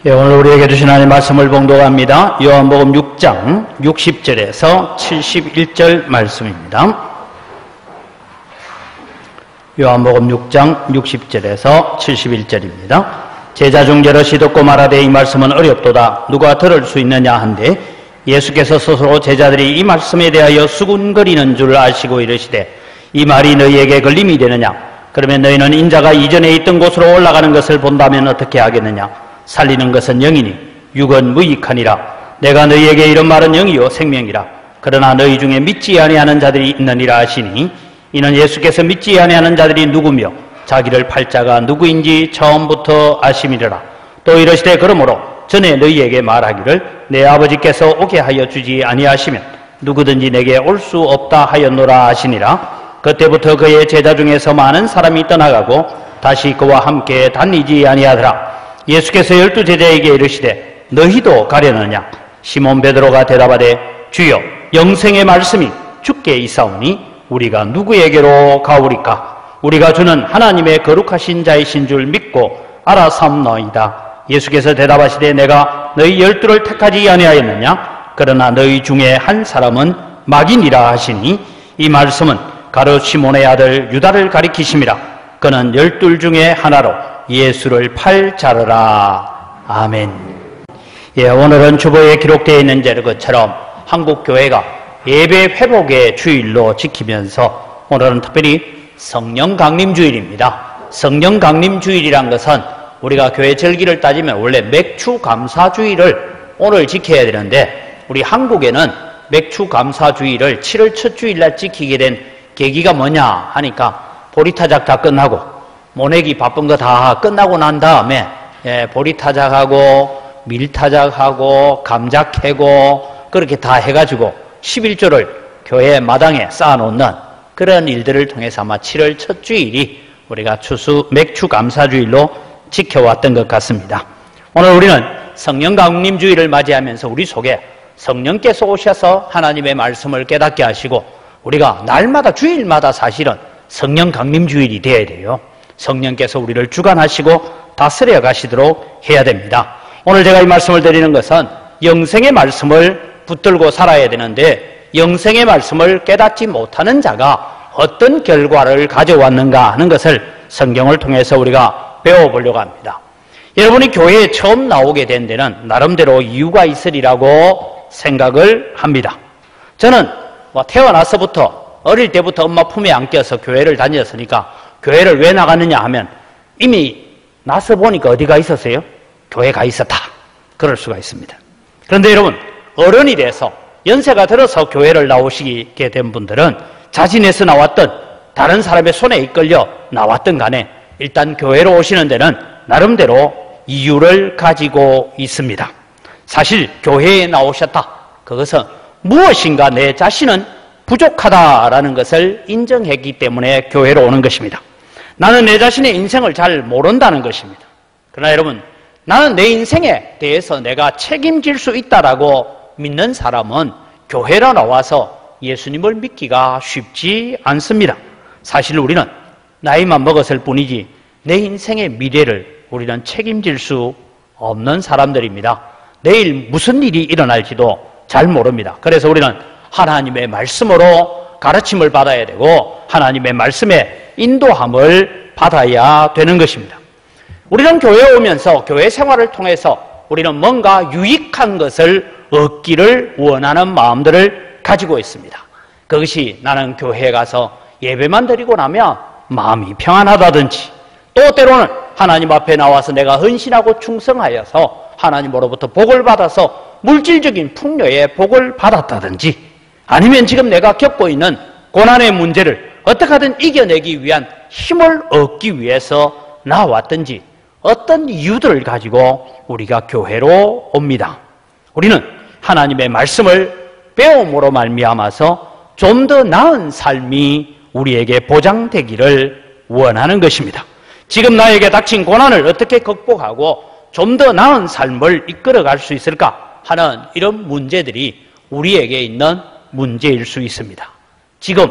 예, 오늘 우리에게 주신 하나님의 말씀을 봉독합니다. 요한복음 6장 60절에서 71절 말씀입니다. 요한복음 6장 60절에서 71절입니다. 제자 중 여럿이 듣고 말하되 이 말씀은 어렵도다. 누가 들을 수 있느냐 한데 예수께서 스스로 제자들이 이 말씀에 대하여 수군거리는 줄 아시고 이르시되 이 말이 너희에게 걸림이 되느냐? 그러면 너희는 인자가 이전에 있던 곳으로 올라가는 것을 본다면 어떻게 하겠느냐? 살리는 것은 영이니 육은 무익하니라. 내가 너희에게 이런 말은 영이요 생명이라. 그러나 너희 중에 믿지 아니하는 자들이 있느니라 하시니 이는 예수께서 믿지 아니하는 자들이 누구며 자기를 팔 자가 누구인지 처음부터 아심이라. 또 이르시되 그러므로 전에 너희에게 말하기를 내 아버지께서 오게 하여 주지 아니하시면 누구든지 내게 올 수 없다 하였노라 하시니라. 그때부터 그의 제자 중에서 많은 사람이 떠나가고 다시 그와 함께 다니지 아니하더라. 예수께서 12 제자에게 이르시되 너희도 가려느냐? 시몬 베드로가 대답하되 주여 영생의 말씀이 주께 있사오니 우리가 누구에게로 가오리까? 우리가 주는 하나님의 거룩하신 자이신 줄 믿고 알아삼나이다. 예수께서 대답하시되 내가 너희 12를 택하지 아니하였느냐? 그러나 너희 중에 한 사람은 마귀니라 하시니 이 말씀은 가룟 시몬의 아들 유다를 가리키심이라. 그는 12 중에 하나로 예수를 팔 자르라. 아멘. 예, 오늘은 주보에 기록되어 있는 것처럼 한국 교회가 예배 회복의 주일로 지키면서 오늘은 특별히 성령 강림 주일입니다. 성령 강림 주일이란 것은 우리가 교회 절기를 따지면 원래 맥주 감사 주일을 오늘 지켜야 되는데 우리 한국에는 맥주 감사 주일을 7월 첫 주일날 지키게 된 계기가 뭐냐 하니까 보리타작 다 끝나고 모내기 바쁜 거 다 끝나고 난 다음에 보리타작하고 밀타작하고 감자 캐고 그렇게 다 해가지고 11조를 교회 마당에 쌓아놓는 그런 일들을 통해서 아마 7월 첫 주일이 우리가 맥주 감사주일로 지켜왔던 것 같습니다. 오늘 우리는 성령 강림 주일을 맞이하면서 우리 속에 성령께서 오셔서 하나님의 말씀을 깨닫게 하시고 우리가 날마다 주일마다 사실은 성령 강림 주일이 되어야 돼요. 성령께서 우리를 주관하시고 다스려 가시도록 해야 됩니다. 오늘 제가 이 말씀을 드리는 것은 영생의 말씀을 붙들고 살아야 되는데 영생의 말씀을 깨닫지 못하는 자가 어떤 결과를 가져왔는가 하는 것을 성경을 통해서 우리가 배워보려고 합니다. 여러분이 교회에 처음 나오게 된 데는 나름대로 이유가 있으리라고 생각을 합니다. 저는 태어나서부터 어릴 때부터 엄마 품에 안겨서 교회를 다녔으니까 교회를 왜 나갔느냐 하면 이미 나서 보니까 어디가 있었어요? 교회가 있었다. 그럴 수가 있습니다. 그런데 여러분 어른이 돼서 연세가 들어서 교회를 나오시게 된 분들은 자신에서 나왔던 다른 사람의 손에 이끌려 나왔던 간에 일단 교회로 오시는 데는 나름대로 이유를 가지고 있습니다. 사실 교회에 나오셨다. 그것은 무엇인가 내 자신은 부족하다라는 것을 인정했기 때문에 교회로 오는 것입니다. 나는 내 자신의 인생을 잘 모른다는 것입니다. 그러나 여러분 나는 내 인생에 대해서 내가 책임질 수 있다라고 믿는 사람은 교회로 나와서 예수님을 믿기가 쉽지 않습니다. 사실 우리는 나이만 먹었을 뿐이지 내 인생의 미래를 우리는 책임질 수 없는 사람들입니다. 내일 무슨 일이 일어날지도 잘 모릅니다. 그래서 우리는 하나님의 말씀으로 가르침을 받아야 되고 하나님의 말씀에 인도함을 받아야 되는 것입니다. 우리는 교회에 오면서 교회 생활을 통해서 우리는 뭔가 유익한 것을 얻기를 원하는 마음들을 가지고 있습니다. 그것이 나는 교회에 가서 예배만 드리고 나면 마음이 평안하다든지 또 때로는 하나님 앞에 나와서 내가 헌신하고 충성하여서 하나님으로부터 복을 받아서 물질적인 풍요의 복을 받았다든지 아니면 지금 내가 겪고 있는 고난의 문제를 어떻게 하든 이겨내기 위한 힘을 얻기 위해서 나왔든지 어떤 이유들을 가지고 우리가 교회로 옵니다. 우리는 하나님의 말씀을 배움으로 말미암아서 좀 더 나은 삶이 우리에게 보장되기를 원하는 것입니다. 지금 나에게 닥친 고난을 어떻게 극복하고 좀 더 나은 삶을 이끌어갈 수 있을까 하는 이런 문제들이 우리에게 있는 문제일 수 있습니다. 지금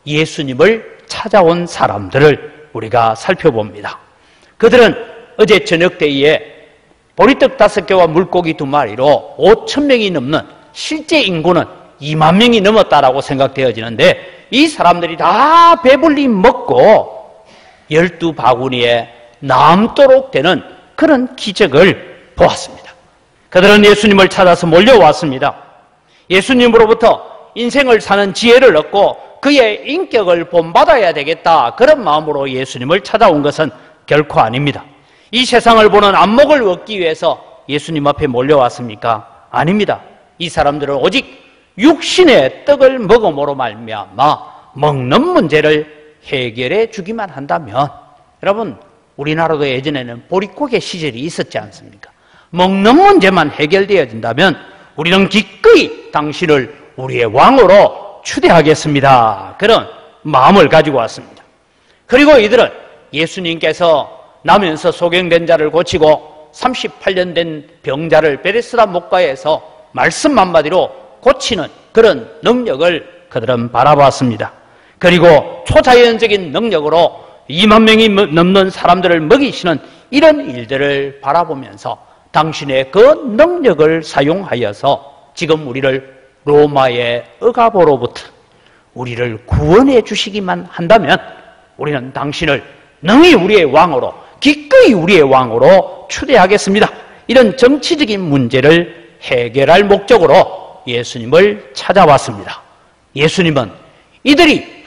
예수님을 찾아온 사람들을 우리가 살펴봅니다. 그들은 어제 저녁 때에 보리떡 5개와 물고기 2마리로 5,000명이 넘는 실제 인구는 2만 명이 넘었다라고 생각되어지는데 이 사람들이 다 배불리 먹고 12바구니에 남도록 되는 그런 기적을 보았습니다. 그들은 예수님을 찾아서 몰려왔습니다. 예수님으로부터 인생을 사는 지혜를 얻고 그의 인격을 본받아야 되겠다, 그런 마음으로 예수님을 찾아온 것은 결코 아닙니다. 이 세상을 보는 안목을 얻기 위해서 예수님 앞에 몰려왔습니까? 아닙니다. 이 사람들은 오직 육신의 떡을 먹음으로 말미암아 먹는 문제를 해결해 주기만 한다면, 여러분, 우리나라도 예전에는 보릿고개 시절이 있었지 않습니까? 먹는 문제만 해결되어진다면 우리는 기꺼이 당신을 우리의 왕으로 추대하겠습니다, 그런 마음을 가지고 왔습니다. 그리고 이들은 예수님께서 나면서 소경된 자를 고치고 38년 된 병자를 베데스다 목가에서 말씀 한마디로 고치는 그런 능력을 그들은 바라봤습니다. 그리고 초자연적인 능력으로 2만 명이 넘는 사람들을 먹이시는 이런 일들을 바라보면서 당신의 그 능력을 사용하여서 지금 우리를 로마의 억압으로부터 우리를 구원해 주시기만 한다면 우리는 당신을 능히 우리의 왕으로, 기꺼이 우리의 왕으로 추대하겠습니다. 이런 정치적인 문제를 해결할 목적으로 예수님을 찾아왔습니다. 예수님은 이들이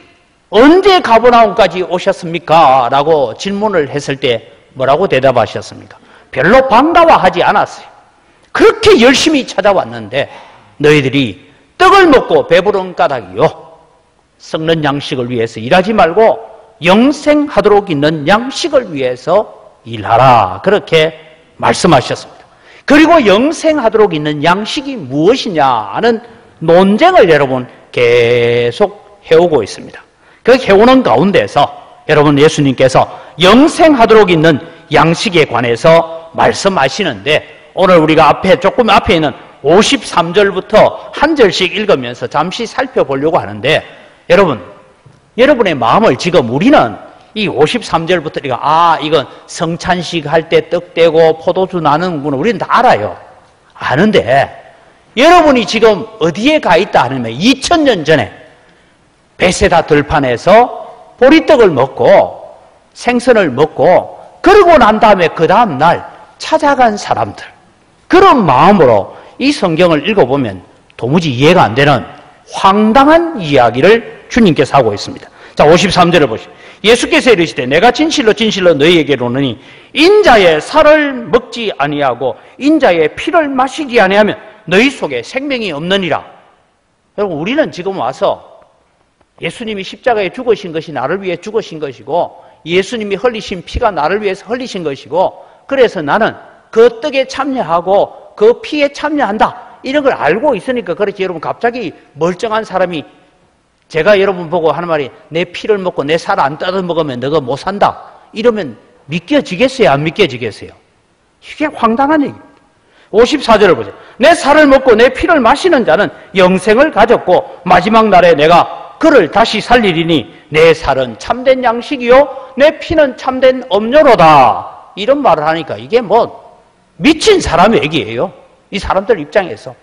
언제 가버나움까지 오셨습니까? 라고 질문을 했을 때 뭐라고 대답하셨습니까? 별로 반가워하지 않았어요. 그렇게 열심히 찾아왔는데 너희들이 떡을 먹고 배부른 까닭이요, 썩는 양식을 위해서 일하지 말고 영생하도록 있는 양식을 위해서 일하라, 그렇게 말씀하셨습니다. 그리고 영생하도록 있는 양식이 무엇이냐는 논쟁을 여러분 계속 해오고 있습니다. 그 해오는 가운데서 여러분 예수님께서 영생하도록 있는 양식에 관해서 말씀하시는데, 오늘 우리가 조금 앞에 있는 53절부터 한 절씩 읽으면서 잠시 살펴보려고 하는데, 여러분의 마음을 지금 우리는 이 53절부터 이건 성찬식 할 때 떡 떼고 포도주 나누는구나, 우리는 다 알아요. 아는데 여러분이 지금 어디에 가 있다 하면 2000년 전에 베세다 들판에서 보리떡을 먹고 생선을 먹고 그러고 난 다음에 그 다음 날 찾아간 사람들, 그런 마음으로 이 성경을 읽어보면 도무지 이해가 안 되는 황당한 이야기를 주님께서 하고 있습니다. 자, 53절을 보시죠. 예수께서 이르시되 내가 진실로 진실로 너희에게 이르노니 인자의 살을 먹지 아니하고 인자의 피를 마시지 아니하면 너희 속에 생명이 없느니라. 여러분, 우리는 지금 와서 예수님이 십자가에 죽으신 것이 나를 위해 죽으신 것이고 예수님이 흘리신 피가 나를 위해서 흘리신 것이고, 그래서 나는 그 떡에 참여하고 그 피에 참여한다, 이런 걸 알고 있으니까 그렇지. 여러분, 갑자기 멀쩡한 사람이 제가 여러분 보고 하는 말이 내 피를 먹고 내 살 안 뜯어 먹으면 너가 못 산다, 이러면 믿겨지겠어요? 안 믿겨지겠어요? 이게 황당한 얘기입니다. 54절을 보세요. 내 살을 먹고 내 피를 마시는 자는 영생을 가졌고 마지막 날에 내가 그를 다시 살리리니 내 살은 참된 양식이요 내 피는 참된 음료로다. 이런 말을 하니까 이게 뭐 미친 사람 얘기예요. 이 사람들 입장에서,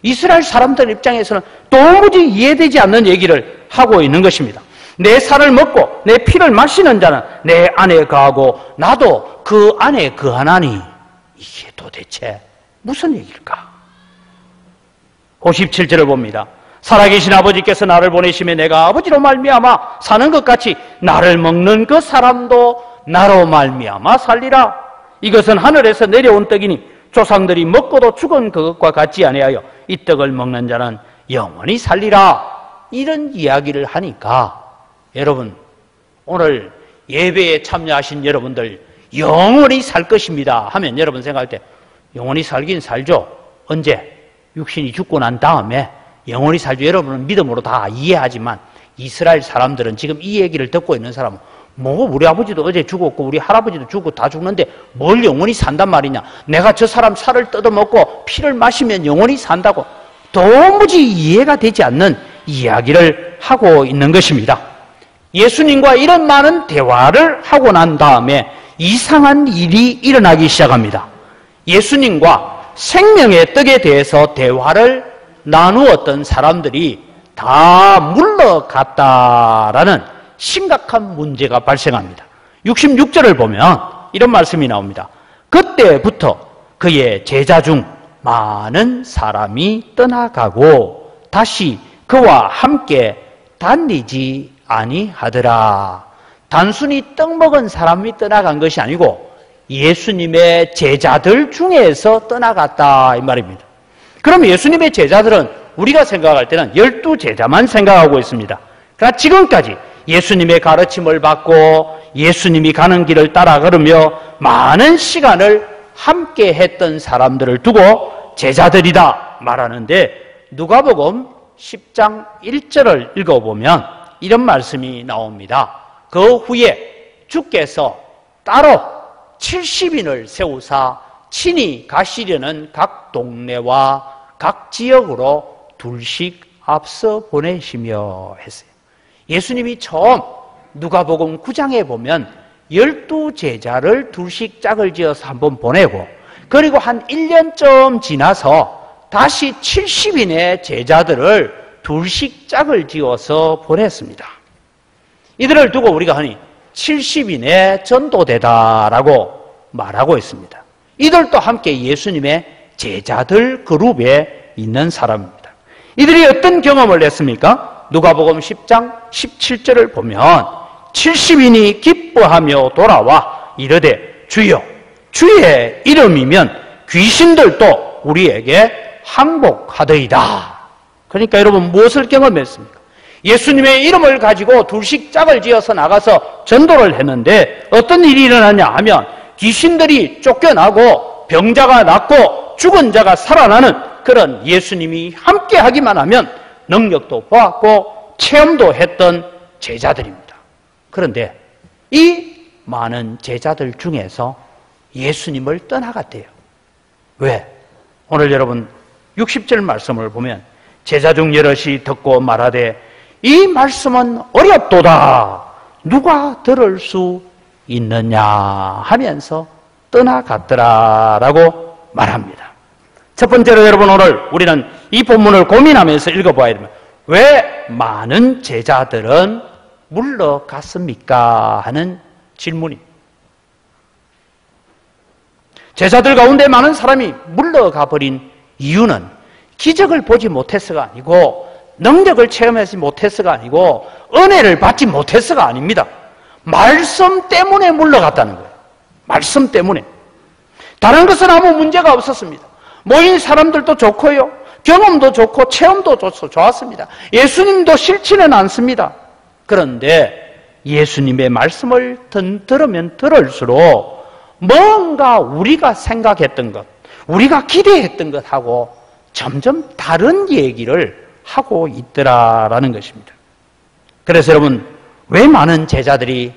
이스라엘 사람들 입장에서는 도무지 이해되지 않는 얘기를 하고 있는 것입니다. 내 살을 먹고 내 피를 마시는 자는 내 안에 거하고 나도 그 안에 거하나니, 이게 도대체 무슨 얘기일까? 57절을 봅니다. 살아계신 아버지께서 나를 보내시며 내가 아버지로 말미암아 사는 것 같이 나를 먹는 그 사람도 나로 말미암아 살리라. 이것은 하늘에서 내려온 떡이니 조상들이 먹고도 죽은 그것과 같지 아니하여 이 떡을 먹는 자는 영원히 살리라. 이런 이야기를 하니까 여러분, 오늘 예배에 참여하신 여러분들 영원히 살 것입니다 하면 여러분 생각할 때 영원히 살긴 살죠. 언제? 육신이 죽고 난 다음에 영원히 살죠. 여러분은 믿음으로 다 이해하지만 이스라엘 사람들은 지금 이 얘기를 듣고 있는 사람은 뭐 우리 아버지도 어제 죽었고 우리 할아버지도 죽고 다 죽는데 뭘 영원히 산단 말이냐, 내가 저 사람 살을 뜯어먹고 피를 마시면 영원히 산다고, 도무지 이해가 되지 않는 이야기를 하고 있는 것입니다. 예수님과 이런 많은 대화를 하고 난 다음에 이상한 일이 일어나기 시작합니다. 예수님과 생명의 떡에 대해서 대화를 나누었던 사람들이 다 물러갔다라는 심각한 문제가 발생합니다. 66절을 보면 이런 말씀이 나옵니다. 그때부터 그의 제자 중 많은 사람이 떠나가고 다시 그와 함께 다니지 아니하더라. 단순히 떡 먹은 사람이 떠나간 것이 아니고 예수님의 제자들 중에서 떠나갔다 이 말입니다. 그럼 예수님의 제자들은 우리가 생각할 때는 12제자만 생각하고 있습니다. 그러나 지금까지 예수님의 가르침을 받고 예수님이 가는 길을 따라 걸으며 많은 시간을 함께 했던 사람들을 두고 제자들이다 말하는데, 누가복음 10장 1절을 읽어보면 이런 말씀이 나옵니다. 그 후에 주께서 따로 70인을 세우사 친히 가시려는 각 동네와 각 지역으로 둘씩 앞서 보내시며 했어요. 예수님이 처음 누가복음 9장에 보면 12제자를 둘씩 짝을 지어서 한번 보내고, 그리고 한 1년쯤 지나서 다시 70인의 제자들을 둘씩 짝을 지어서 보냈습니다. 이들을 두고 우리가 흔히 70인의 전도대다라고 말하고 있습니다. 이들도 함께 예수님의 제자들 그룹에 있는 사람입니다. 이들이 어떤 경험을 했습니까? 누가복음 10장 17절을 보면 70인이 기뻐하며 돌아와 이르되 주여, 주의 이름이면 귀신들도 우리에게 항복하더이다. 그러니까 여러분 무엇을 경험했습니까? 예수님의 이름을 가지고 둘씩 짝을 지어서 나가서 전도를 했는데 어떤 일이 일어났냐 하면 귀신들이 쫓겨나고 병자가 낫고 죽은 자가 살아나는 그런 예수님이 함께 하기만 하면 능력도 보았고 체험도 했던 제자들입니다. 그런데 이 많은 제자들 중에서 예수님을 떠나갔대요. 왜? 오늘 여러분 60절 말씀을 보면 제자 중 여럿이 듣고 말하되 이 말씀은 어렵도다. 누가 들을 수 있느냐 하면서 떠나갔더라라고 말합니다. 첫 번째로 여러분 오늘 우리는 이 본문을 고민하면서 읽어봐야 됩니다. 왜 많은 제자들은 물러갔습니까? 하는 질문입니다. 제자들 가운데 많은 사람이 물러가 버린 이유는 기적을 보지 못해서가 아니고 능력을 체험하지 못해서가 아니고 은혜를 받지 못해서가 아닙니다. 말씀 때문에 물러갔다는 거예요. 말씀 때문에. 다른 것은 아무 문제가 없었습니다. 모인 사람들도 좋고요. 경험도 좋고 체험도 좋았습니다. 예수님도 싫지는 않습니다. 그런데 예수님의 말씀을 들으면 들을수록 뭔가 우리가 생각했던 것, 우리가 기대했던 것하고 점점 다른 얘기를 하고 있더라라는 것입니다. 그래서 여러분, 왜 많은 제자들이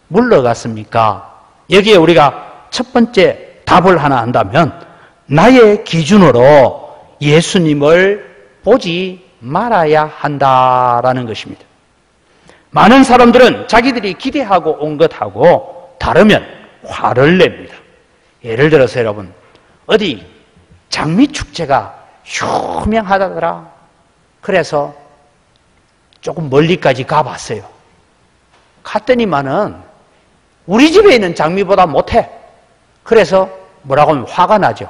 물러갔습니까? 여기에 우리가 첫 번째 답을 하나 한다면 나의 기준으로 예수님을 보지 말아야 한다라는 것입니다. 많은 사람들은 자기들이 기대하고 온 것하고 다르면 화를 냅니다. 예를 들어서 여러분, 어디 장미축제가 유명하다더라. 그래서 조금 멀리까지 가봤어요. 갔더니만은 우리 집에 있는 장미보다 못해. 그래서 뭐라고 하면 화가 나죠.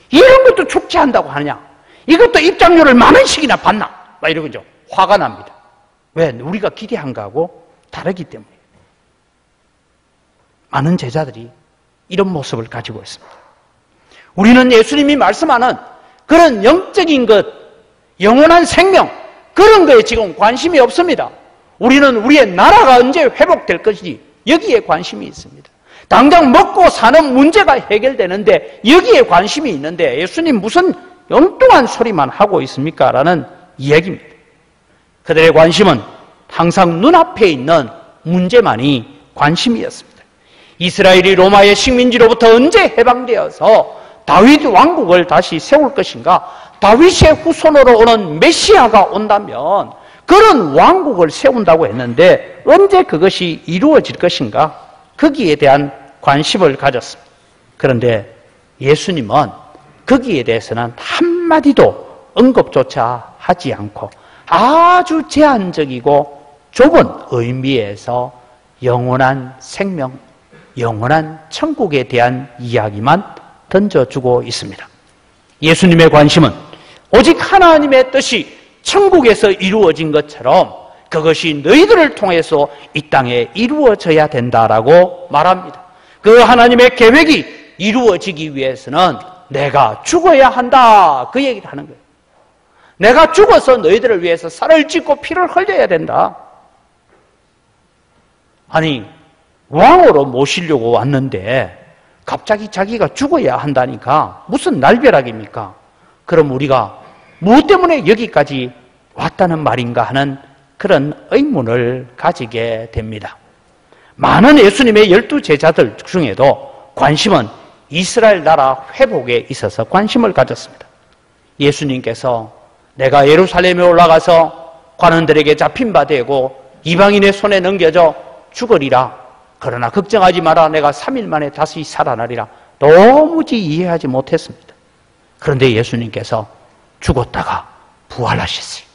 이런 것도 축제한다고 하느냐? 이것도 입장료를 10,000원씩이나 받나? 막 이러고 좀 화가 납니다. 왜? 우리가 기대한 거하고 다르기 때문에. 많은 제자들이 이런 모습을 가지고 있습니다. 우리는 예수님이 말씀하는 그런 영적인 것, 영원한 생명, 그런 거에 지금 관심이 없습니다. 우리는 우리의 나라가 언제 회복될 것인지 여기에 관심이 있습니다. 당장 먹고 사는 문제가 해결되는데 여기에 관심이 있는데 예수님 무슨 엉뚱한 소리만 하고 있습니까? 라는 이야기입니다. 그들의 관심은 항상 눈앞에 있는 문제만이 관심이었습니다. 이스라엘이 로마의 식민지로부터 언제 해방되어서 다윗 왕국을 다시 세울 것인가? 다윗의 후손으로 오는 메시아가 온다면 그런 왕국을 세운다고 했는데 언제 그것이 이루어질 것인가? 거기에 대한 관심을 가졌습니다. 그런데 예수님은 거기에 대해서는 한마디도 언급조차 하지 않고 아주 제한적이고 좁은 의미에서 영원한 생명, 영원한 천국에 대한 이야기만 던져주고 있습니다. 예수님의 관심은 오직 하나님의 뜻이 천국에서 이루어진 것처럼 그것이 너희들을 통해서 이 땅에 이루어져야 된다라고 말합니다. 그 하나님의 계획이 이루어지기 위해서는 내가 죽어야 한다, 그 얘기를 하는 거예요. 내가 죽어서 너희들을 위해서 살을 찢고 피를 흘려야 된다. 아니, 왕으로 모시려고 왔는데 갑자기 자기가 죽어야 한다니까 무슨 날벼락입니까? 그럼 우리가 무엇 때문에 여기까지 왔다는 말인가 하는 그런 의문을 가지게 됩니다. 많은 예수님의 12제자들 중에도 관심은 이스라엘 나라 회복에 있어서 관심을 가졌습니다. 예수님께서 내가 예루살렘에 올라가서 관원들에게 잡힌 바 되고 이방인의 손에 넘겨져 죽으리라. 그러나 걱정하지 마라. 내가 3일 만에 다시 살아나리라. 도무지 이해하지 못했습니다. 그런데 예수님께서 죽었다가 부활하셨어요.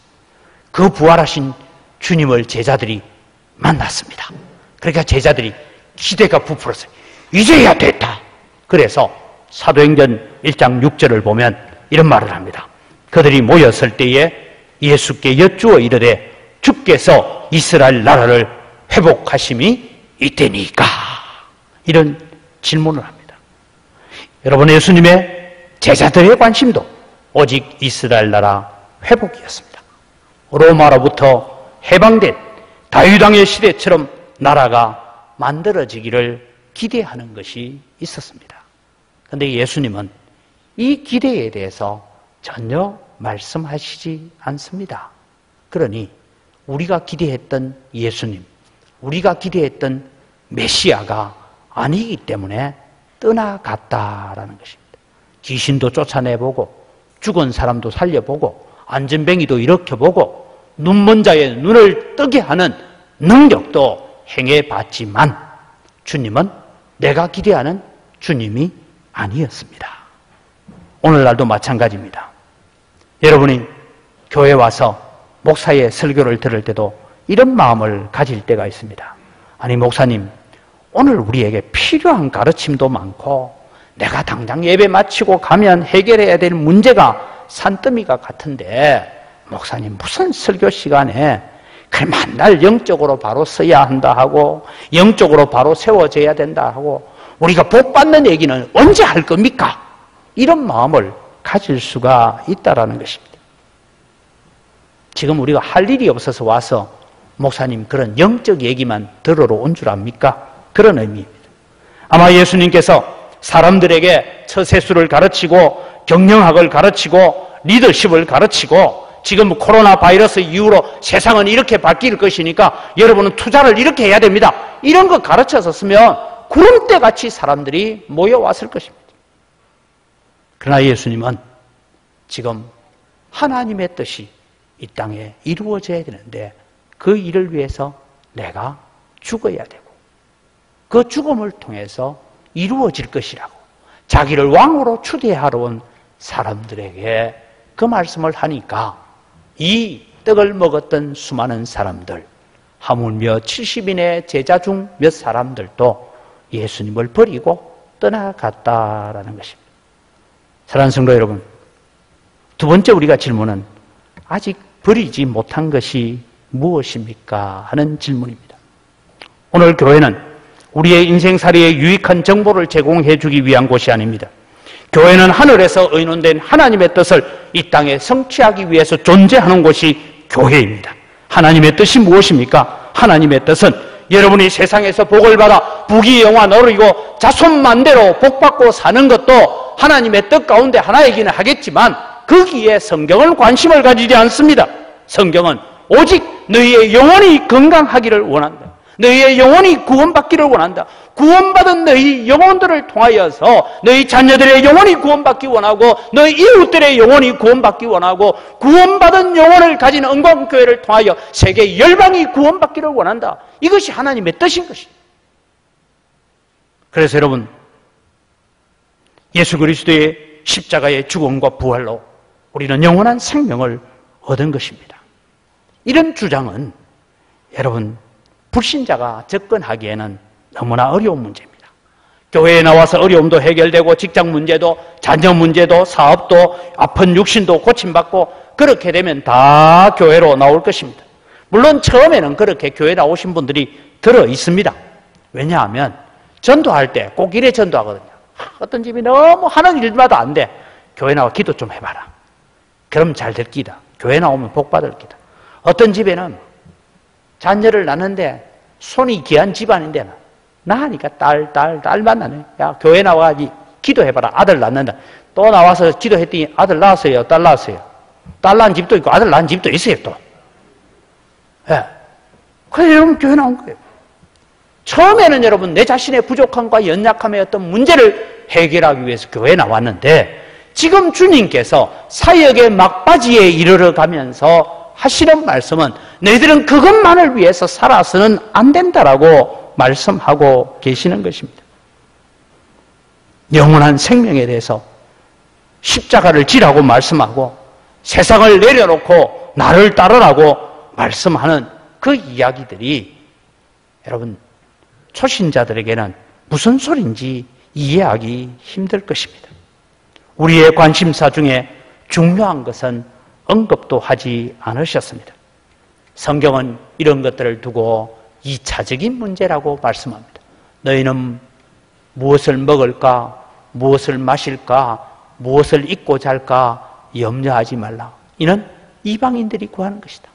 그 부활하신 주님을 제자들이 만났습니다. 그러니까 제자들이 기대가 부풀었어요. 이제야 됐다. 그래서 사도행전 1장 6절을 보면 이런 말을 합니다. 그들이 모였을 때에 예수께 여쭈어 이르되 주께서 이스라엘 나라를 회복하심이 이때니까, 이런 질문을 합니다. 여러분, 예수님의 제자들의 관심도 오직 이스라엘 나라 회복이었습니다. 로마로부터 해방된 다윗 왕의 시대처럼 나라가 만들어지기를 기대하는 것이 있었습니다. 그런데 예수님은 이 기대에 대해서 전혀 말씀하시지 않습니다. 그러니 우리가 기대했던 예수님, 우리가 기대했던 메시아가 아니기 때문에 떠나갔다라는 것입니다. 귀신도 쫓아내보고 죽은 사람도 살려보고 안전뱅이도 일으켜보고 눈먼 자의 눈을 뜨게 하는 능력도 행해봤지만 주님은 내가 기대하는 주님이 아니었습니다. 오늘날도 마찬가지입니다. 여러분이 교회 와서 목사의 설교를 들을 때도 이런 마음을 가질 때가 있습니다. 아니, 목사님, 오늘 우리에게 필요한 가르침도 많고 내가 당장 예배 마치고 가면 해결해야 될 문제가 산더미가 같은데 목사님 무슨 설교 시간에 그 만날 영적으로 바로 써야 한다 하고 영적으로 바로 세워져야 된다 하고 우리가 복 받는 얘기는 언제 할 겁니까? 이런 마음을 가질 수가 있다라는 것입니다. 지금 우리가 할 일이 없어서 와서 목사님 그런 영적 얘기만 들으러 온 줄 압니까? 그런 의미입니다. 아마 예수님께서 사람들에게 처세술을 가르치고 경영학을 가르치고 리더십을 가르치고 지금 코로나 바이러스 이후로 세상은 이렇게 바뀔 것이니까 여러분은 투자를 이렇게 해야 됩니다. 이런 거 가르쳐서 구름대같이 사람들이 모여왔을 것입니다. 그러나 예수님은 지금 하나님의 뜻이 이 땅에 이루어져야 되는데 그 일을 위해서 내가 죽어야 되고 그 죽음을 통해서 이루어질 것이라고 자기를 왕으로 추대하러 온 사람들에게 그 말씀을 하니까 이 떡을 먹었던 수많은 사람들, 하물며 70인의 제자 중 몇 사람들도 예수님을 버리고 떠나갔다라는 것입니다. 사랑하는 성도 여러분, 두 번째 우리가 질문은 아직 버리지 못한 것이 무엇입니까? 하는 질문입니다. 오늘 교회는 우리의 인생살이에 유익한 정보를 제공해 주기 위한 곳이 아닙니다. 교회는 하늘에서 의논된 하나님의 뜻을 이 땅에 성취하기 위해서 존재하는 곳이 교회입니다. 하나님의 뜻이 무엇입니까? 하나님의 뜻은 여러분이 세상에서 복을 받아 부귀영화 누리고 자손만대로 복받고 사는 것도 하나님의 뜻 가운데 하나이기는 하겠지만 거기에 성경은 관심을 가지지 않습니다. 성경은 오직 너희의 영혼이 건강하기를 원한다. 너희의 영혼이 구원받기를 원한다. 구원받은 너희 영혼들을 통하여서 너희 자녀들의 영혼이 구원받기 원하고 너희 이웃들의 영혼이 구원받기 원하고 구원받은 영혼을 가진 은광교회를 통하여 세계 열방이 구원받기를 원한다. 이것이 하나님의 뜻인 것입니다. 그래서 여러분, 예수 그리스도의 십자가의 죽음과 부활로 우리는 영원한 생명을 얻은 것입니다. 이런 주장은 여러분 불신자가 접근하기에는 너무나 어려운 문제입니다. 교회에 나와서 어려움도 해결되고 직장 문제도 자녀 문제도 사업도 아픈 육신도 고침받고 그렇게 되면 다 교회로 나올 것입니다. 물론 처음에는 그렇게 교회 나오신 분들이 들어 있습니다. 왜냐하면 전도할 때 꼭 이래 전도하거든요. 어떤 집이 너무 하는 일마다 안 돼. 교회 나와 기도 좀 해봐라. 그럼 잘 될 기다. 교회 나오면 복 받을 기다. 어떤 집에는 자녀를 낳는데 손이 귀한 집안인데 낳으니까 딸 만나네. 야, 교회 나와 기도해봐라. 아들 낳는다. 또 나와서 기도했더니 아들 낳았어요. 딸 낳았어요. 딸 낳은 집도 있고 아들 낳은 집도 있어요 또. 예. 그래서 여러분 교회 나온 거예요. 처음에는 여러분 내 자신의 부족함과 연약함의 어떤 문제를 해결하기 위해서 교회에 나왔는데 지금 주님께서 사역의 막바지에 이르러 가면서 하시는 말씀은 너희들은 그것만을 위해서 살아서는 안 된다라고 말씀하고 계시는 것입니다. 영원한 생명에 대해서 십자가를 지라고 말씀하고 세상을 내려놓고 나를 따르라고 말씀하는 그 이야기들이 여러분 초신자들에게는 무슨 소리인지 이해하기 힘들 것입니다. 우리의 관심사 중에 중요한 것은 언급도 하지 않으셨습니다. 성경은 이런 것들을 두고 2차적인 문제라고 말씀합니다. 너희는 무엇을 먹을까, 무엇을 마실까, 무엇을 입고 잘까 염려하지 말라. 이는 이방인들이 구하는 것이다.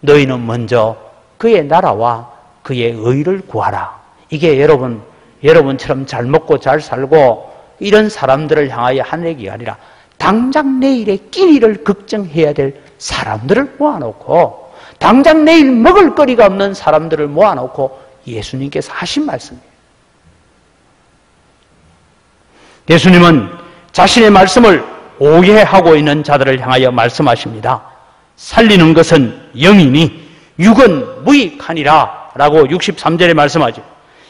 너희는 먼저 그의 나라와 그의 의를 구하라. 이게 여러분처럼 잘 먹고 잘 살고 이런 사람들을 향하여 한 얘기가 아니라 당장 내일의 끼니를 걱정해야 될 사람들을 모아놓고 당장 내일 먹을 거리가 없는 사람들을 모아놓고 예수님께서 하신 말씀이에요. 예수님은 자신의 말씀을 오해하고 있는 자들을 향하여 말씀하십니다. 살리는 것은 영이니 육은 무익하니라 라고 63절에 말씀하죠.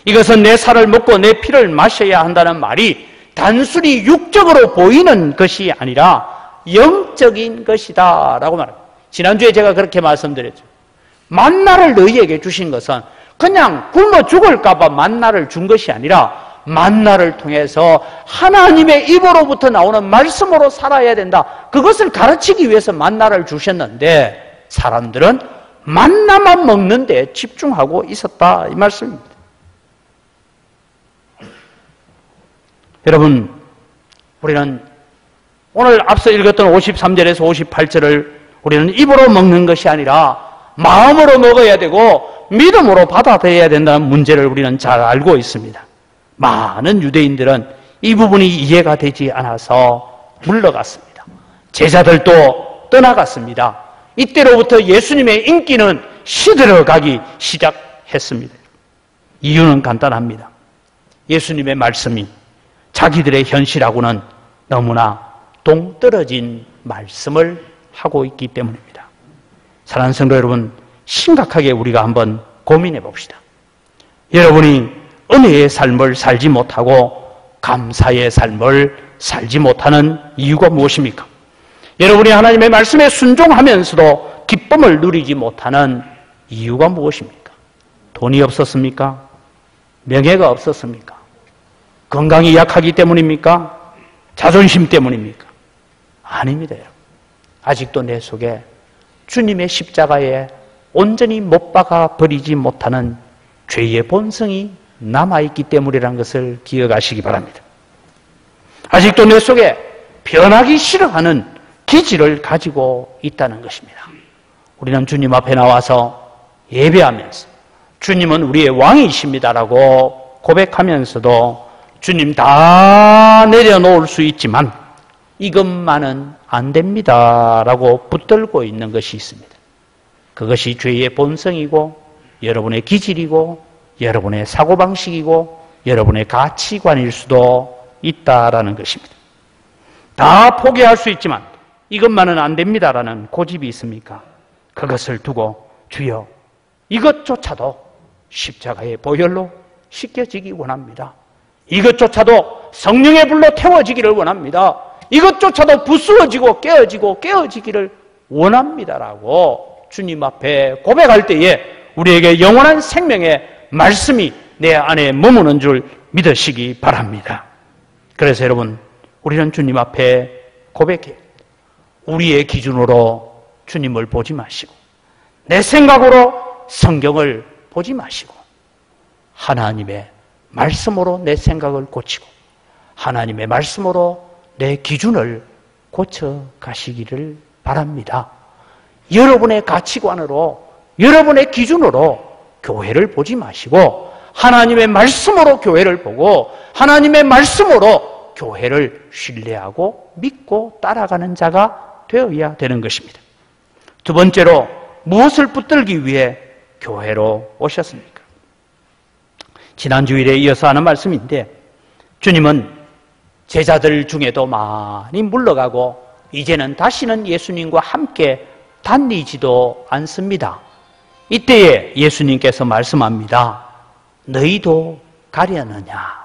이것은 내 살을 먹고 내 피를 마셔야 한다는 말이 단순히 육적으로 보이는 것이 아니라 영적인 것이다 라고 말합니다. 지난주에 제가 그렇게 말씀드렸죠. 만나를 너희에게 주신 것은 그냥 굶어 죽을까 봐 만나를 준 것이 아니라 만나를 통해서 하나님의 입으로부터 나오는 말씀으로 살아야 된다. 그것을 가르치기 위해서 만나를 주셨는데 사람들은 만나만 먹는 데 집중하고 있었다 이 말씀입니다. 여러분, 우리는 오늘 앞서 읽었던 53절에서 58절을 우리는 입으로 먹는 것이 아니라 마음으로 먹어야 되고 믿음으로 받아들여야 된다는 문제를 우리는 잘 알고 있습니다. 많은 유대인들은 이 부분이 이해가 되지 않아서 물러갔습니다. 제자들도 떠나갔습니다. 이때로부터 예수님의 인기는 시들어가기 시작했습니다. 이유는 간단합니다. 예수님의 말씀이 자기들의 현실하고는 너무나 동떨어진 말씀을 하고 있기 때문입니다. 사랑하는 성도 여러분, 심각하게 우리가 한번 고민해 봅시다. 여러분이 은혜의 삶을 살지 못하고 감사의 삶을 살지 못하는 이유가 무엇입니까? 여러분이 하나님의 말씀에 순종하면서도 기쁨을 누리지 못하는 이유가 무엇입니까? 돈이 없었습니까? 명예가 없었습니까? 건강이 약하기 때문입니까? 자존심 때문입니까? 아닙니다, 여러분. 아직도 내 속에 주님의 십자가에 온전히 못 박아 버리지 못하는 죄의 본성이 남아있기 때문이라는 것을 기억하시기 바랍니다. 아직도 내 속에 변하기 싫어하는 기질을 가지고 있다는 것입니다. 우리는 주님 앞에 나와서 예배하면서 주님은 우리의 왕이십니다라고 고백하면서도 주님 다 내려놓을 수 있지만 이것만은 안 됩니다라고 붙들고 있는 것이 있습니다. 그것이 죄의 본성이고 여러분의 기질이고 여러분의 사고방식이고 여러분의 가치관일 수도 있다라는 것입니다. 다 포기할 수 있지만 이것만은 안 됩니다라는 고집이 있습니까? 그것을 두고 주여 이것조차도 십자가의 보혈로 씻겨지기 원합니다. 이것조차도 성령의 불로 태워지기를 원합니다. 이것조차도 부수어지고 깨어지기를 원합니다라고 주님 앞에 고백할 때에 우리에게 영원한 생명의 말씀이 내 안에 머무는 줄 믿으시기 바랍니다. 그래서 여러분, 우리는 주님 앞에 고백해요. 우리의 기준으로 주님을 보지 마시고, 내 생각으로 성경을 보지 마시고, 하나님의 말씀으로 내 생각을 고치고, 하나님의 말씀으로 내 기준을 고쳐 가시기를 바랍니다. 여러분의 가치관으로, 여러분의 기준으로 교회를 보지 마시고, 하나님의 말씀으로 교회를 보고, 하나님의 말씀으로 교회를 신뢰하고 믿고 따라가는 자가 되어야 되는 것입니다. 두 번째로, 무엇을 붙들기 위해 교회로 오셨습니까? 지난 주일에 이어서 하는 말씀인데, 주님은 제자들 중에도 많이 물러가고 이제는 다시는 예수님과 함께 다니지도 않습니다. 이때에 예수님께서 말씀합니다. 너희도 가려느냐?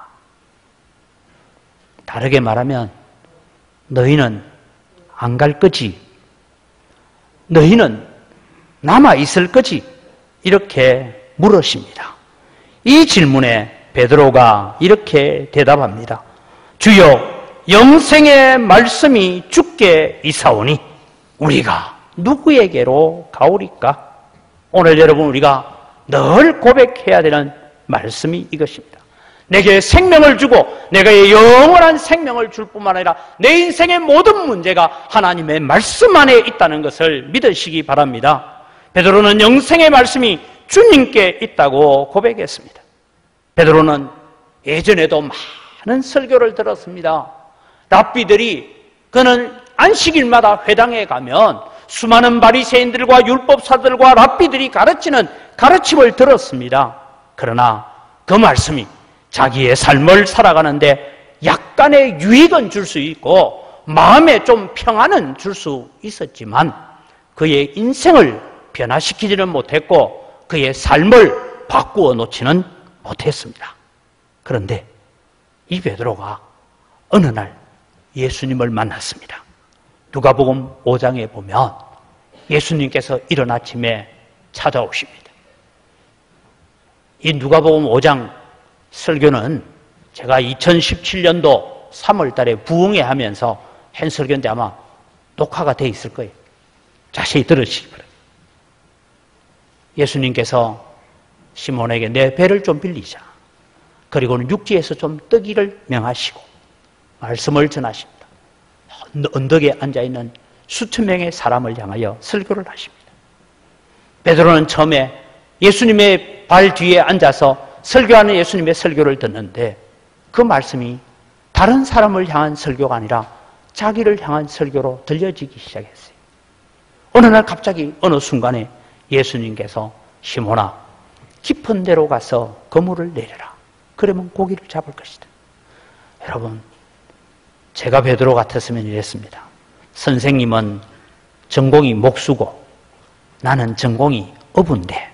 다르게 말하면 너희는 안 갈 거지? 너희는 남아 있을 거지? 이렇게 물으십니다. 이 질문에 베드로가 이렇게 대답합니다. 주여, 영생의 말씀이 주께 이사오니 우리가 누구에게로 가오리까? 오늘 여러분, 우리가 늘 고백해야 되는 말씀이 이것입니다. 내게 생명을 주고 내게 영원한 생명을 줄 뿐만 아니라 내 인생의 모든 문제가 하나님의 말씀 안에 있다는 것을 믿으시기 바랍니다. 베드로는 영생의 말씀이 주님께 있다고 고백했습니다. 베드로는 예전에도 많은 설교를 들었습니다. 랍비들이, 그는 안식일마다 회당에 가면 수많은 바리새인들과 율법사들과 랍비들이 가르치는 가르침을 들었습니다. 그러나 그 말씀이 자기의 삶을 살아가는데 약간의 유익은 줄 수 있고 마음에 좀 평안은 줄 수 있었지만 그의 인생을 변화시키지는 못했고 그의 삶을 바꾸어 놓지는 못했습니다. 그런데 이 베드로가 어느 날 예수님을 만났습니다. 누가복음 5장에 보면 예수님께서 이른 아침에 찾아오십니다. 이 누가복음 5장 설교는 제가 2017년도 3월 달에 부흥회 하면서 한 설교인데 아마 녹화가 돼 있을 거예요. 자세히 들으시기 바랍니다. 예수님께서 시몬에게 내 배를 좀 빌리자. 그리고는 육지에서 좀 뜨기를 명하시고 말씀을 전하십니다. 언덕에 앉아있는 수천 명의 사람을 향하여 설교를 하십니다. 베드로는 처음에 예수님의 발 뒤에 앉아서 설교하는 예수님의 설교를 듣는데 그 말씀이 다른 사람을 향한 설교가 아니라 자기를 향한 설교로 들려지기 시작했어요. 어느 날 갑자기 어느 순간에 예수님께서 시몬아, 깊은 데로 가서 그물을 내려라. 그러면 고기를 잡을 것이다. 여러분, 제가 베드로 같았으면 이랬습니다. 선생님은 전공이 목수고 나는 전공이 어부인데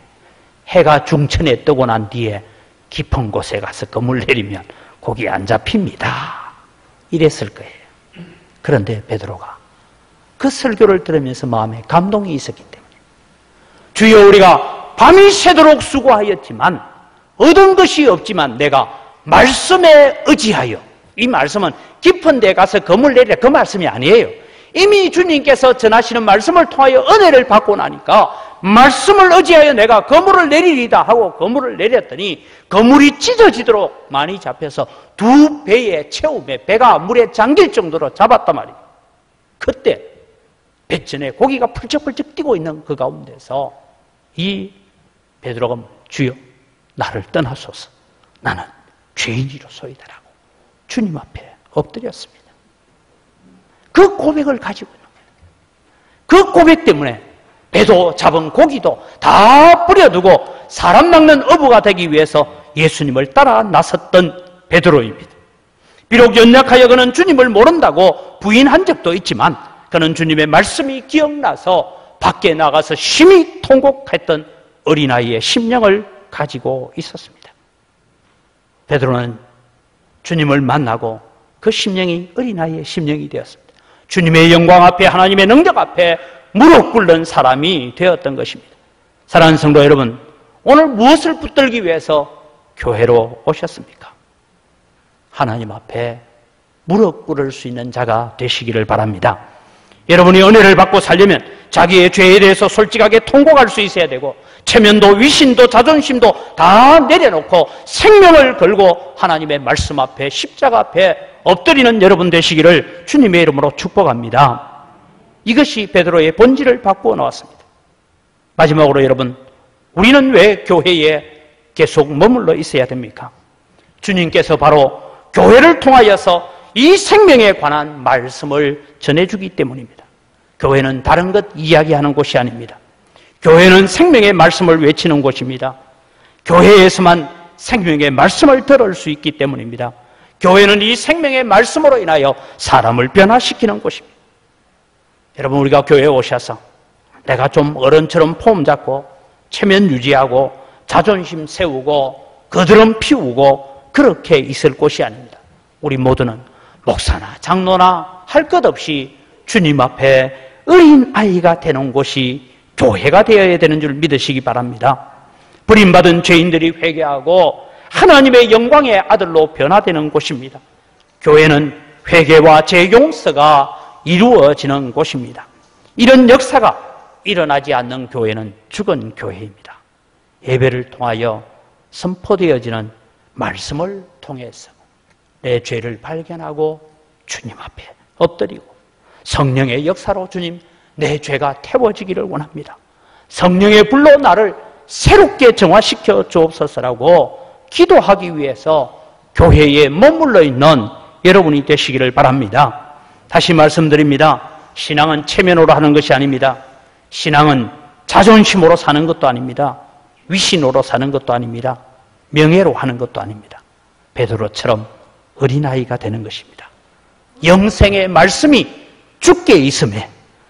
해가 중천에 뜨고 난 뒤에 깊은 곳에 가서 그물 내리면 고기 안 잡힙니다. 이랬을 거예요. 그런데 베드로가 그 설교를 들으면서 마음에 감동이 있었기 때문에 주여, 우리가 밤이 새도록 수고하였지만 얻은 것이 없지만 내가 말씀에 의지하여, 이 말씀은 깊은 데 가서 그물 내리라 그 말씀이 아니에요. 이미 주님께서 전하시는 말씀을 통하여 은혜를 받고 나니까 말씀을 의지하여 내가 그물을 내리리다 하고 그물을 내렸더니 그물이 찢어지도록 많이 잡혀서 2배의 채움에 배가 물에 잠길 정도로 잡았단 말이에요. 그때 뱃전에 고기가 펄쩍펄쩍 뛰고 있는 그 가운데서 이 베드로가 주여, 나를 떠나소서, 나는 죄인이로소이다라고 주님 앞에 엎드렸습니다. 그 고백을 가지고 있는 거예요. 그 고백 때문에 배도 잡은 고기도 다 뿌려두고 사람 낚는 어부가 되기 위해서 예수님을 따라 나섰던 베드로입니다. 비록 연약하여 그는 주님을 모른다고 부인한 적도 있지만 그는 주님의 말씀이 기억나서 밖에 나가서 심히 통곡했던 어린아이의 심령을 가지고 있었습니다. 베드로는 주님을 만나고 그 심령이 어린아이의 심령이 되었습니다. 주님의 영광 앞에, 하나님의 능력 앞에 무릎 꿇는 사람이 되었던 것입니다. 사랑하는 성도 여러분, 오늘 무엇을 붙들기 위해서 교회로 오셨습니까? 하나님 앞에 무릎 꿇을 수 있는 자가 되시기를 바랍니다. 여러분이 은혜를 받고 살려면 자기의 죄에 대해서 솔직하게 통곡할 수 있어야 되고, 체면도 위신도 자존심도 다 내려놓고 생명을 걸고 하나님의 말씀 앞에, 십자가 앞에 엎드리는 여러분 되시기를 주님의 이름으로 축복합니다. 이것이 베드로의 본질을 바꾸어 나왔습니다. 마지막으로 여러분, 우리는 왜 교회에 계속 머물러 있어야 됩니까? 주님께서 바로 교회를 통하여서 이 생명에 관한 말씀을 전해주기 때문입니다. 교회는 다른 것 이야기하는 곳이 아닙니다. 교회는 생명의 말씀을 외치는 곳입니다. 교회에서만 생명의 말씀을 들을 수 있기 때문입니다. 교회는 이 생명의 말씀으로 인하여 사람을 변화시키는 곳입니다. 여러분, 우리가 교회에 오셔서 내가 좀 어른처럼 폼 잡고 체면 유지하고 자존심 세우고 거드름 피우고 그렇게 있을 곳이 아닙니다. 우리 모두는 목사나 장로나 할 것 없이 주님 앞에 어린 아이가 되는 곳이 교회가 되어야 되는 줄 믿으시기 바랍니다. 버림받은 죄인들이 회개하고 하나님의 영광의 아들로 변화되는 곳입니다. 교회는 회개와 재용서가 이루어지는 곳입니다. 이런 역사가 일어나지 않는 교회는 죽은 교회입니다. 예배를 통하여 선포되어지는 말씀을 통해서 내 죄를 발견하고 주님 앞에 엎드리고, 성령의 역사로 주님, 내 죄가 태워지기를 원합니다. 성령의 불로 나를 새롭게 정화시켜 주옵소서라고 기도하기 위해서 교회에 머물러 있는 여러분이 되시기를 바랍니다. 다시 말씀드립니다. 신앙은 체면으로 하는 것이 아닙니다. 신앙은 자존심으로 사는 것도 아닙니다. 위신으로 사는 것도 아닙니다. 명예로 하는 것도 아닙니다. 베드로처럼 어린아이가 되는 것입니다. 영생의 말씀이 주께 있음에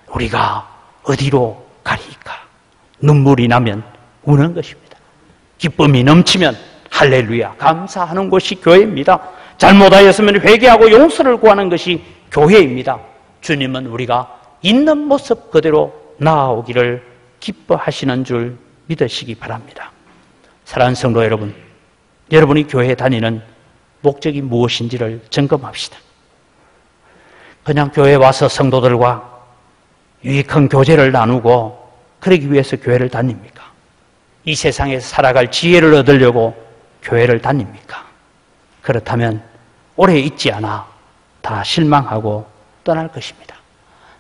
우리가 어디로 가리까? 눈물이 나면 우는 것입니다. 기쁨이 넘치면 할렐루야 감사하는 곳이 교회입니다. 잘못하였으면 회개하고 용서를 구하는 것이 교회입니다. 주님은 우리가 있는 모습 그대로 나아오기를 기뻐하시는 줄 믿으시기 바랍니다. 사랑하는 성도 여러분, 여러분이 교회에 다니는 목적이 무엇인지를 점검합시다. 그냥 교회에 와서 성도들과 유익한 교제를 나누고 그러기 위해서 교회를 다닙니까? 이 세상에서 살아갈 지혜를 얻으려고 교회를 다닙니까? 그렇다면 오래 있지 않아 다 실망하고 떠날 것입니다.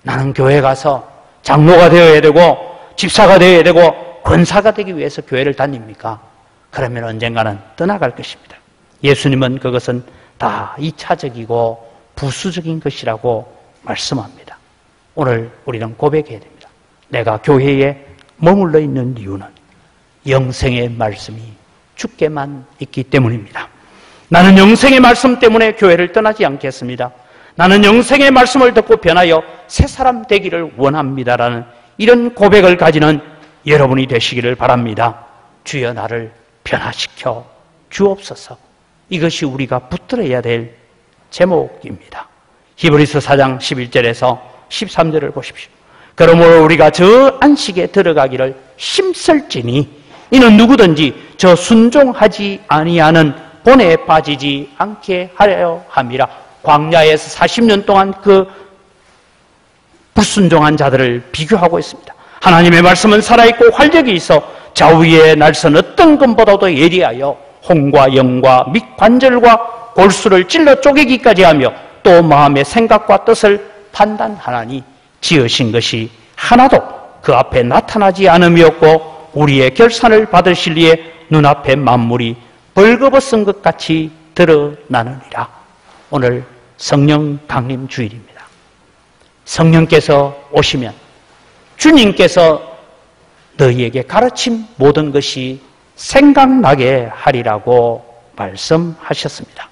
나는 교회 가서 장로가 되어야 되고 집사가 되어야 되고 권사가 되기 위해서 교회를 다닙니까? 그러면 언젠가는 떠나갈 것입니다. 예수님은 그것은 다 2차적이고 부수적인 것이라고 말씀합니다. 오늘 우리는 고백해야 됩니다. 내가 교회에 머물러 있는 이유는 영생의 말씀이 주께만 있기 때문입니다. 나는 영생의 말씀 때문에 교회를 떠나지 않겠습니다. 나는 영생의 말씀을 듣고 변하여 새 사람 되기를 원합니다라는 이런 고백을 가지는 여러분이 되시기를 바랍니다. 주여 나를 변화시켜 주옵소서. 이것이 우리가 붙들어야 될 제목입니다. 히브리서 4장 11절에서 13절을 보십시오. 그러므로 우리가 저 안식에 들어가기를 힘쓸지니 이는 누구든지 저 순종하지 아니하는 본에 빠지지 않게 하려 함이라. 광야에서 40년 동안 그 불순종한 자들을 비교하고 있습니다. 하나님의 말씀은 살아있고 활력이 있어 좌우에 날선 어떤 검보다도 예리하여 홍과 영과 및 관절과 골수를 찔러 쪼개기까지 하며 또 마음의 생각과 뜻을 판단하나니 지으신 것이 하나도 그 앞에 나타나지 않음이었고 우리의 결산을 받으실 이에 눈앞에 만물이 벌거벗은 것 같이 드러나느니라. 오늘 성령 강림 주일입니다. 성령께서 오시면 주님께서 너희에게 가르친 모든 것이 생각나게 하리라고 말씀하셨습니다.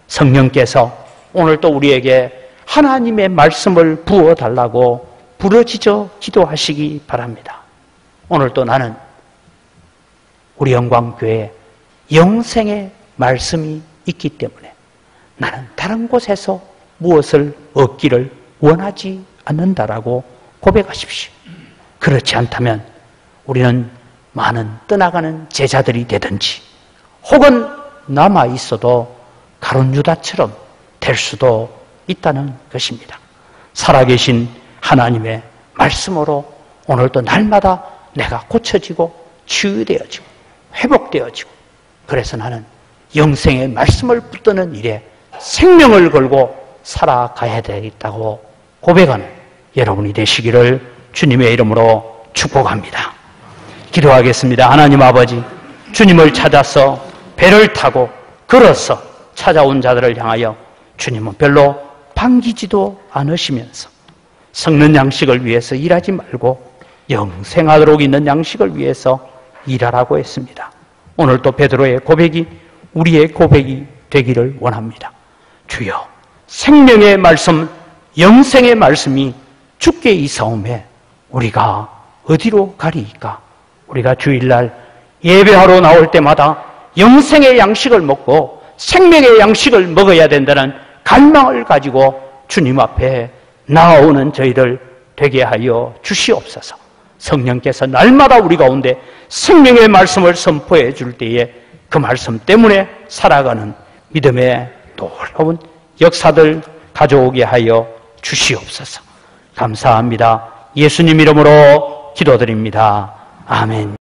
성령께서 오늘 또 우리에게 하나님의 말씀을 부어달라고 부르짖어 기도하시기 바랍니다. 오늘 또 나는 우리 영광교회에 영생의 말씀이 있기 때문에 나는 다른 곳에서 무엇을 얻기를 원하지 않는다라고 고백하십시오. 그렇지 않다면 우리는 많은 떠나가는 제자들이 되든지 혹은 남아있어도 가룟 유다처럼 될 수도 있다는 것입니다. 살아계신 하나님의 말씀으로 오늘도 날마다 내가 고쳐지고 치유되어지고 회복되어지고, 그래서 나는 영생의 말씀을 붙드는 일에 생명을 걸고 살아가야 되겠다고 고백하는 여러분이 되시기를 주님의 이름으로 축복합니다. 기도하겠습니다. 하나님 아버지, 주님을 찾아서 배를 타고 걸어서 찾아온 자들을 향하여 주님은 별로 반기지도 않으시면서 썩는 양식을 위해서 일하지 말고 영생하도록 있는 양식을 위해서 일하라고 했습니다. 오늘도 베드로의 고백이 우리의 고백이 되기를 원합니다. 주여, 생명의 말씀, 영생의 말씀이 주께 있사오매 우리가 어디로 가리이까? 우리가 주일날 예배하러 나올 때마다 영생의 양식을 먹고 생명의 양식을 먹어야 된다는 갈망을 가지고 주님 앞에 나아오는 저희들 되게 하여 주시옵소서. 성령께서 날마다 우리 가운데 생명의 말씀을 선포해 줄 때에 그 말씀 때문에 살아가는 믿음의 놀라운 역사들 가져오게 하여 주시옵소서. 감사합니다. 예수님 이름으로 기도드립니다. 아멘.